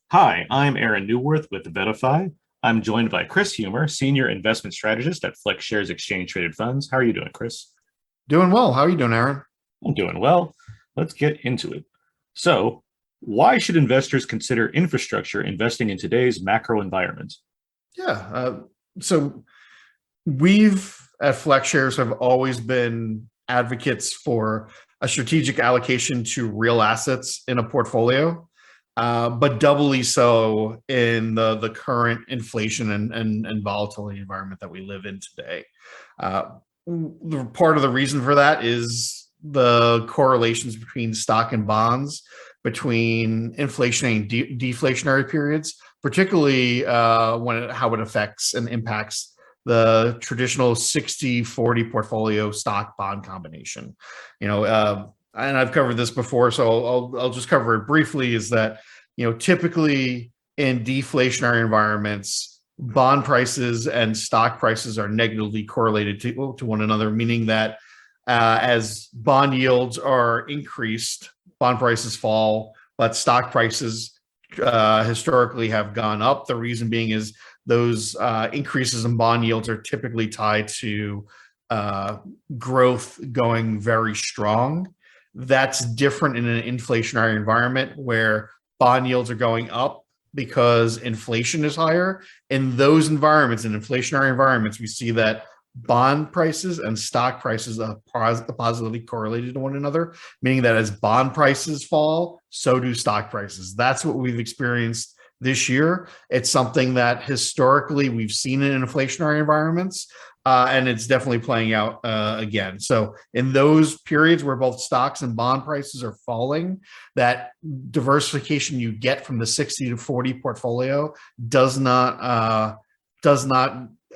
Hi, I'm Aaron Newworth with Vetify. I'm joined by Chris Huemmer, Senior Investment Strategist at FlexShares Exchange Traded Funds. How are you doing, Chris? Doing well. How are you doing, Aaron? I'm doing well. Let's get into it. So, why should investors consider infrastructure investing in today's macro environment? Yeah. So we've at FlexShares have always been advocates for a strategic allocation to real assets in a portfolio, but doubly so in the current inflation and volatility environment that we live in today. Uh, Part of the reason for that is the correlations between stock and bonds, between inflationary and deflationary periods, particularly how it affects and impacts the traditional 60-40 portfolio stock bond combination. And I've covered this before, so I'll just cover it briefly. Is that typically in deflationary environments, bond prices and stock prices are negatively correlated to one another, meaning that as bond yields are increased, bond prices fall, but stock prices historically have gone up. The reason being is those increases in bond yields are typically tied to growth going very strong. That's different in an inflationary environment where bond yields are going up because inflation is higher. In those environments, in inflationary environments, we see that bond prices and stock prices are positively correlated to one another, meaning that as bond prices fall, so do stock prices. That's what we've experienced this year. It's something that historically we've seen in inflationary environments, and it's definitely playing out again. So in those periods where both stocks and bond prices are falling, that diversification you get from the 60-40 portfolio does not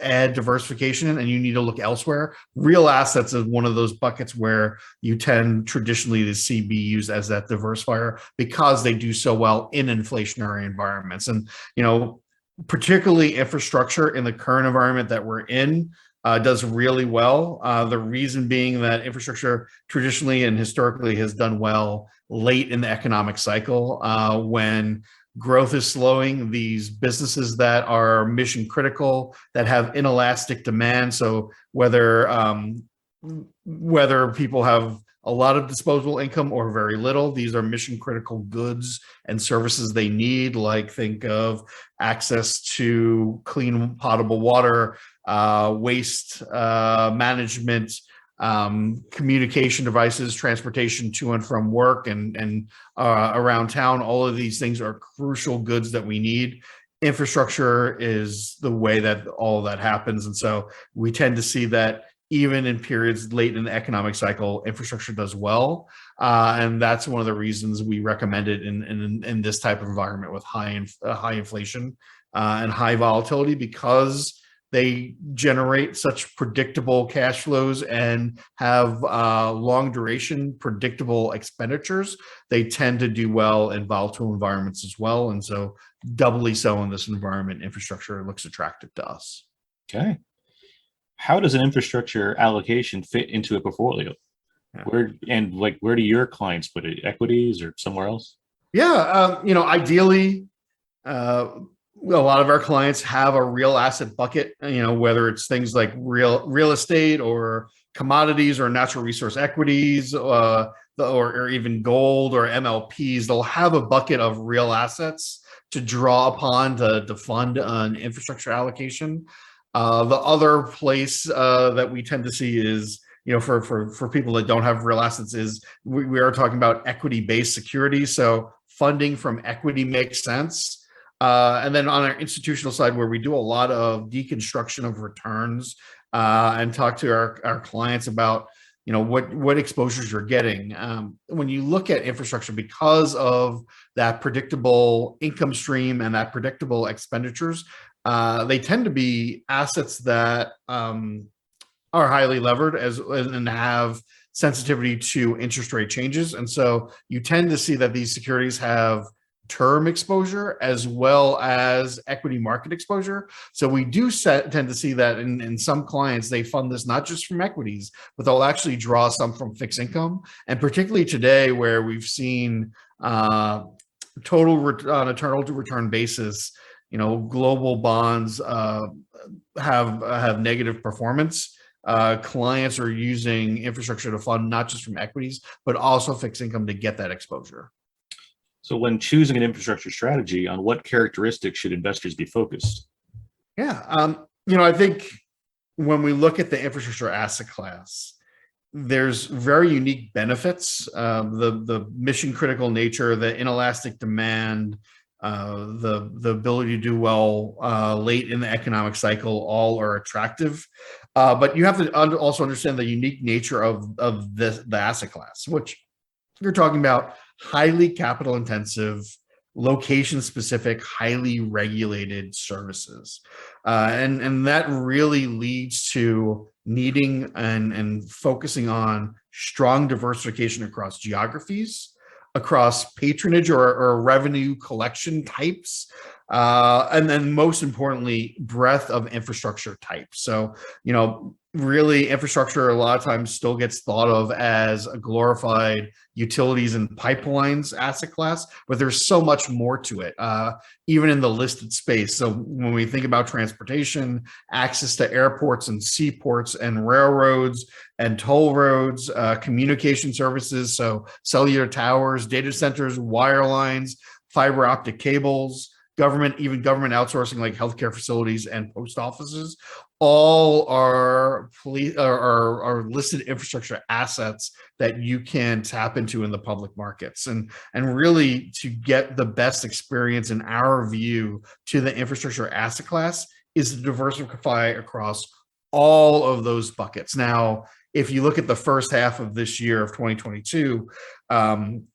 add diversification, and you need to look elsewhere. Real assets is one of those buckets where you tend traditionally to see be used as that diversifier because they do so well in inflationary environments. And particularly infrastructure in the current environment that we're in does really well. The reason being that infrastructure traditionally and historically has done well late in the economic cycle when growth is slowing. These businesses that are mission critical, that have inelastic demand. So whether people have a lot of disposable income or very little, these are mission critical goods and services they need. Like think of access to clean potable water, waste management, communication devices, transportation to and from work and around town. All of these things are crucial goods that we need. Infrastructure is the way that all of that happens. And so we tend to see that even in periods late in the economic cycle, infrastructure does well. And that's one of the reasons we recommend it in this type of environment with high inflation and high volatility, because they generate such predictable cash flows and have long duration, predictable expenditures. They tend to do well in volatile environments as well. And so doubly so in this environment, infrastructure looks attractive to us. Okay. How does an infrastructure allocation fit into a portfolio? Yeah. Where do your clients put it? Equities or somewhere else? Yeah, ideally, a lot of our clients have a real asset bucket. Whether it's things like real estate or commodities or natural resource equities, or even gold or MLPs. They'll have a bucket of real assets to draw upon to fund an infrastructure allocation. The other place that we tend to see is, for people that don't have real assets, is we are talking about equity-based securities. So funding from equity makes sense. And then on our institutional side, where we do a lot of deconstruction of returns and talk to our clients about, what exposures you're getting. When you look at infrastructure, because of that predictable income stream and that predictable expenditures, they tend to be assets that are highly levered and have sensitivity to interest rate changes. And so you tend to see that these securities have term exposure as well as equity market exposure. So we do tend to see that in some clients, they fund this not just from equities, but they'll actually draw some from fixed income. And particularly today, where we've seen on a total return basis, global bonds have negative performance. Clients are using infrastructure to fund not just from equities, but also fixed income to get that exposure. So when choosing an infrastructure strategy, on what characteristics should investors be focused? Yeah. I think when we look at the infrastructure asset class, there's very unique benefits. The mission critical nature, the inelastic demand, the ability to do well late in the economic cycle, all are attractive. But you have to also understand the unique nature of the asset class, which you're talking about highly capital intensive, location specific, highly regulated services. And that really leads to needing and focusing on strong diversification across geographies, across patronage or revenue collection types, and then most importantly, breadth of infrastructure types. So, really infrastructure a lot of times still gets thought of as a glorified utilities and pipelines asset class, but there's so much more to it, even in the listed space. So when we think about transportation, access to airports and seaports and railroads and toll roads, communication services, so cellular towers, data centers, wire lines, fiber optic cables, even government outsourcing like healthcare facilities and post offices, all are listed infrastructure assets that you can tap into in the public markets. And really, to get the best experience in our view to the infrastructure asset class is to diversify across all of those buckets. Now, if you look at the first half of this year of 2022,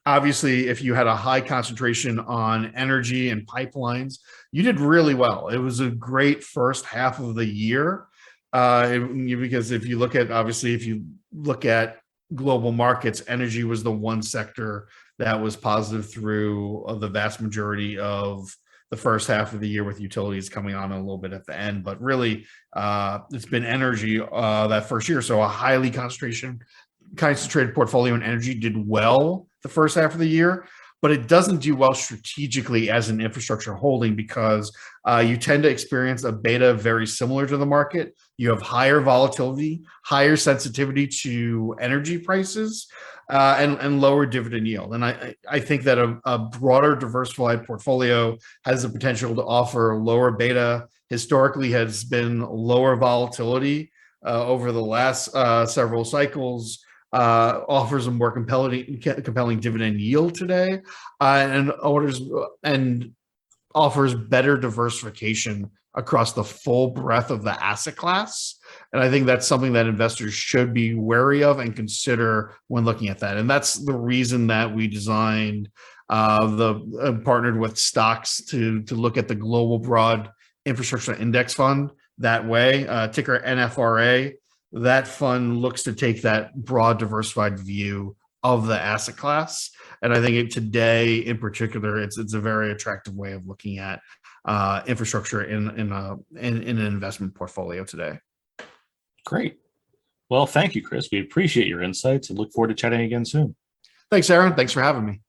obviously, if you had a high concentration on energy and pipelines, you did really well. It was a great first half of the year, because if you look at global markets, energy was the one sector that was positive through the vast majority of the first half of the year, with utilities coming on a little bit at the end. But really, it's been energy that first year. So a highly concentrated portfolio in energy did well the first half of the year, but it doesn't do well strategically as an infrastructure holding, because you tend to experience a beta very similar to the market. You have higher volatility, higher sensitivity to energy prices, and lower dividend yield. And I think that a broader diversified portfolio has the potential to offer lower beta, historically has been lower volatility over the last several cycles, offers a more compelling dividend yield today, and offers better diversification across the full breadth of the asset class. And I think that's something that investors should be wary of and consider when looking at that. And that's the reason that we designed partnered with stocks to look at the Global Broad Infrastructure Index Fund that way, ticker NFRA. That fund looks to take that broad, diversified view of the asset class. And I think today, in particular, it's a very attractive way of looking at infrastructure in an investment portfolio today. Great. Well, thank you, Chris. We appreciate your insights and look forward to chatting again soon. Thanks, Aaron. Thanks for having me.